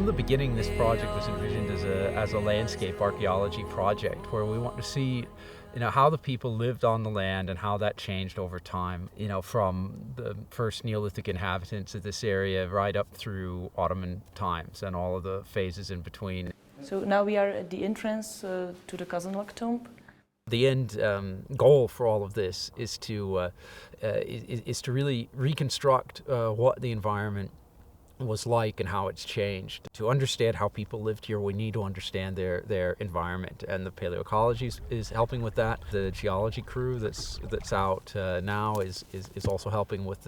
the beginning, this project was envisioned as a landscape archaeology project where we want to see how the people lived on the land and how that changed over time, from the first Neolithic inhabitants of this area right up through Ottoman times and all of the phases in between. So now we are at the entrance to the Kazanlak tomb. The end goal for all of this is to really reconstruct what the environment was like and how it's changed. To understand how people lived here, we need to understand their environment, and the paleoecology is helping with that. The geology crew that's out now is also helping with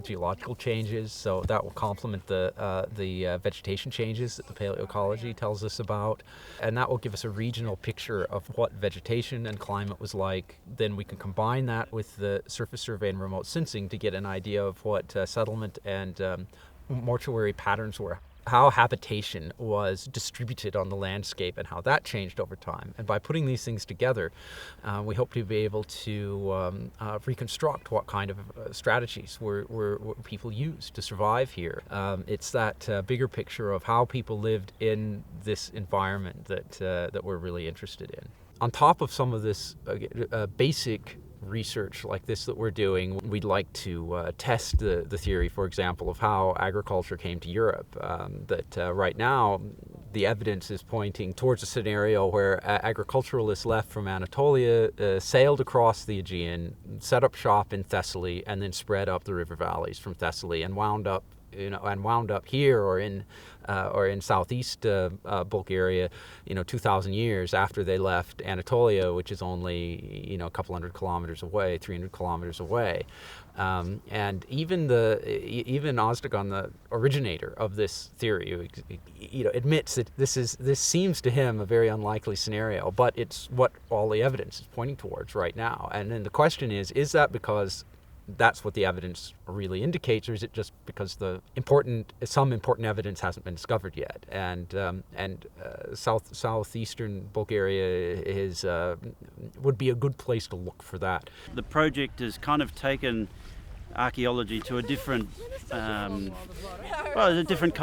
geological changes, so that will complement the vegetation changes that the paleoecology tells us about, and that will give us a regional picture of what vegetation and climate was like. Then we can combine that with the surface survey and remote sensing to get an idea of what settlement and mortuary patterns were, how habitation was distributed on the landscape and how that changed over time. And by putting these things together, we hope to be able to reconstruct what kind of strategies were people used to survive here. It's that bigger picture of how people lived in this environment that we're really interested in. On top of some of this basic research like this that we're doing, we'd like to test the theory, for example, of how agriculture came to Europe. Right now, the evidence is pointing towards a scenario where agriculturalists left from Anatolia, sailed across the Aegean, set up shop in Thessaly, and then spread up the river valleys from Thessaly and wound up here or in southeast Bulgaria, 2,000 years after they left Anatolia, which is only a couple 100 kilometers away, 300 kilometers away. And even Ozdogan, the originator of this theory, admits that this seems to him a very unlikely scenario, but it's what all the evidence is pointing towards right now. And then the question is that because that's what the evidence really indicates, or is it just because some important evidence hasn't been discovered yet? And southeastern Bulgaria would be a good place to look for that. The project has kind of taken archaeology to a different kind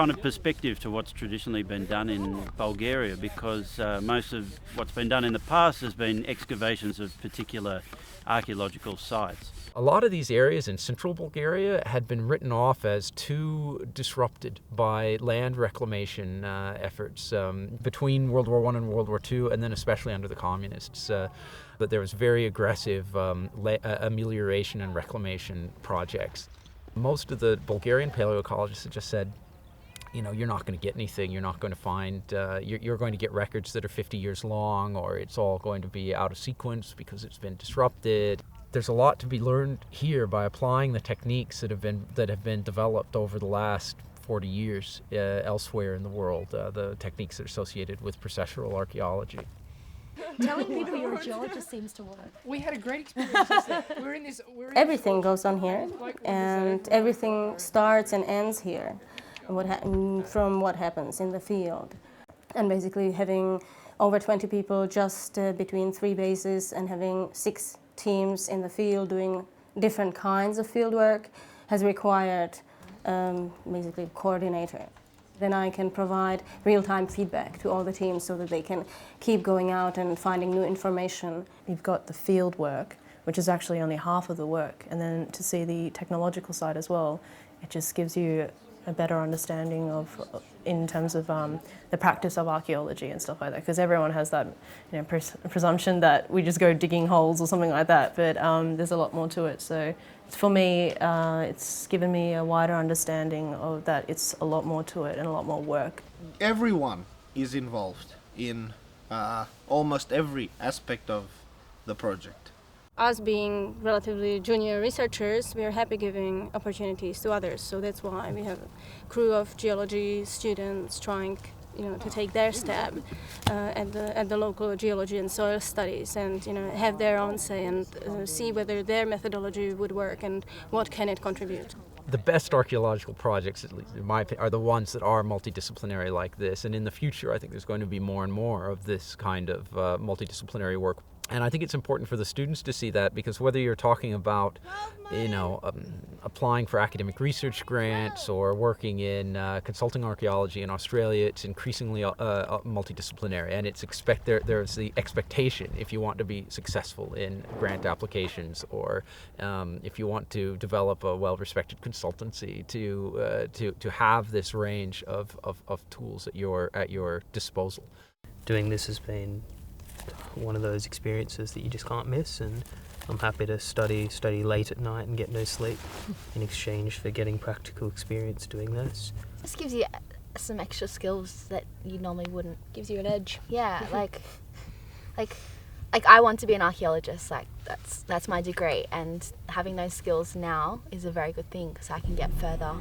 of perspective to what's traditionally been done in Bulgaria, because most of what's been done in the past has been excavations of particular archaeological sites. A lot of these areas in central Bulgaria had been written off as too disrupted by land reclamation efforts between World War I and World War II, and then especially under the communists. But there was very aggressive amelioration and reclamation projects. Most of the Bulgarian paleoecologists had just said, you're not going to get anything. You're not going to find, you're going to get records that are 50 years long, or it's all going to be out of sequence because it's been disrupted. There's a lot to be learned here by applying the techniques that have been developed over the last 40 years elsewhere in the world, the techniques that are associated with processual archaeology. Telling people you're a geologist seems to work. We had a great experience. Everything goes on here, and everything starts and ends here, from what happens in the field. And basically having over 20 people just between 3 bases and having 6 teams in the field doing different kinds of field work has required basically a coordinator. Then I can provide real-time feedback to all the teams so that they can keep going out and finding new information. You've got the field work, which is actually only half of the work, and then to see the technological side as well, it just gives you a better understanding in terms of the practice of archaeology and stuff like that, because everyone has that presumption that we just go digging holes or something like that, but there's a lot more to it. So for me, it's given me a wider understanding of that it's a lot more to it and a lot more work. Everyone is involved in almost every aspect of the project. Us being relatively junior researchers, we are happy giving opportunities to others. So that's why we have a crew of geology students trying, to take their stab at the local geology and soil studies, and have their own say and see whether their methodology would work and what can it contribute. The best archaeological projects, at least in my opinion, are the ones that are multidisciplinary like this. And in the future, I think there's going to be more and more of this kind of multidisciplinary work. And I think it's important for the students to see that, because whether you're talking about, applying for academic research grants or working in consulting archaeology in Australia, it's increasingly multidisciplinary, and there's the expectation, if you want to be successful in grant applications, or if you want to develop a well-respected consultancy, to have this range of tools at your disposal. Doing this has been one of those experiences that you just can't miss, and I'm happy to study late at night and get no sleep in exchange for getting practical experience doing this. This gives you some extra skills that you normally wouldn't. Gives you an edge. Yeah, like I want to be an archaeologist. Like that's my degree, and having those skills now is a very good thing because I can get further.